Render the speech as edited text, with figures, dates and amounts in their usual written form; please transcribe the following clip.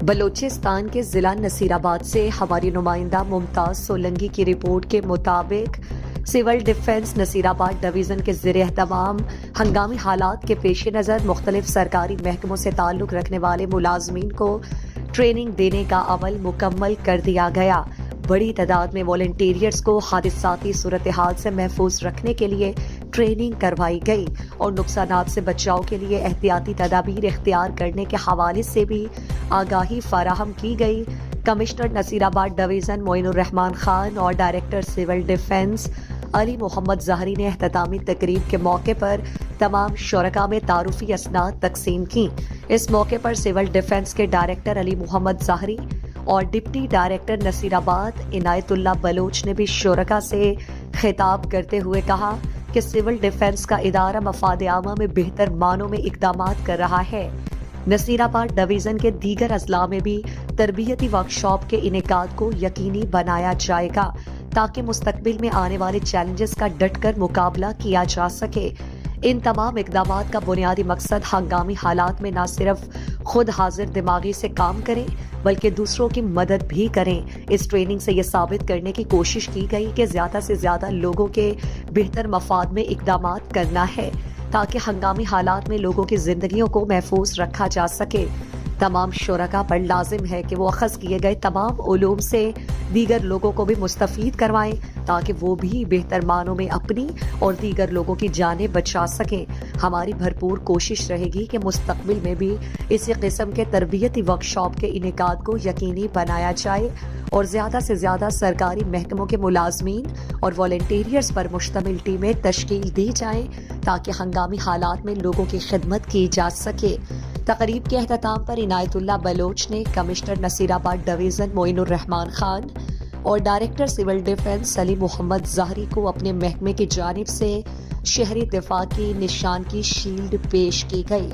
بلوچستان کے ضلع نصیر آباد سے ہماری نمائندہ ممتاز سولنگی کی رپورٹ کے مطابق سول ڈیفنس نصیر آباد ڈویژن کے زیر اہتمام ہنگامی حالات کے پیش نظر مختلف سرکاری محکموں سے تعلق رکھنے والے ملازمین کو ٹریننگ دینے کا عمل مکمل کر دیا گیا۔ بڑی تعداد میں والنٹیئرز کو حادثاتی صورتحال سے محفوظ رکھنے کے لیے ٹریننگ کروائی گئی اور نقصانات سے بچاؤ کے لیے احتیاطی تدابیر اختیار کرنے کے حوالے سے بھی آگاہی فراہم کی گئی۔ کمشنر نصیر آباد ڈویژن معین الرحمان خان اور ڈائریکٹر سول ڈیفنس علی محمد ظاہری نے اختتامی تقریب کے موقع پر تمام شرکاء میں تعارفی اسناد تقسیم کی۔ اس موقع پر سول ڈیفنس کے ڈائریکٹر علی محمد ظاہری اور ڈپٹی ڈائریکٹر نصیر آباد عنایت اللہ بلوچ نے بھی شرکاء سے خطاب کرتے ہوئے کہا کہ سول ڈیفنس کا ادارہ مفاد عامہ میں بہتر معنوں میں اقدامات کر رہا ہے۔ نصیر آباد ڈویژن کے دیگر اضلاع میں بھی تربیتی ورکشاپ کے انعقاد کو یقینی بنایا جائے گا تاکہ مستقبل میں آنے والے چیلنجز کا ڈٹ کر مقابلہ کیا جا سکے۔ ان تمام اقدامات کا بنیادی مقصد ہنگامی حالات میں نہ صرف خود حاضر دماغی سے کام کریں بلکہ دوسروں کی مدد بھی کریں۔ اس ٹریننگ سے یہ ثابت کرنے کی کوشش کی گئی کہ زیادہ سے زیادہ لوگوں کے بہتر مفاد میں اقدامات کرنا ہے تاکہ ہنگامی حالات میں لوگوں کی زندگیوں کو محفوظ رکھا جا سکے۔ تمام شرکاء پر لازم ہے کہ وہ اخذ کیے گئے تمام علوم سے دیگر لوگوں کو بھی مستفید کروائیں تاکہ وہ بھی بہتر معنوں میں اپنی اور دیگر لوگوں کی جانیں بچا سکیں۔ ہماری بھرپور کوشش رہے گی کہ مستقبل میں بھی اسی قسم کے تربیتی ورکشاپ کے انعقاد کو یقینی بنایا جائے اور زیادہ سے زیادہ سرکاری محکموں کے ملازمین اور والنٹیئرز پر مشتمل ٹیمیں تشکیل دی جائیں تاکہ ہنگامی حالات میں لوگوں کی خدمت کی جا سکے۔ تقریب کے اختتام پر عنایت اللہ بلوچ نے کمشنر نصیر آباد ڈویژن معین الرحمان خان اور ڈائریکٹر سول ڈیفنس علی محمد ظاہری کو اپنے محکمے کی جانب سے شہری دفاع کی نشان کی شیلڈ پیش کی گئی۔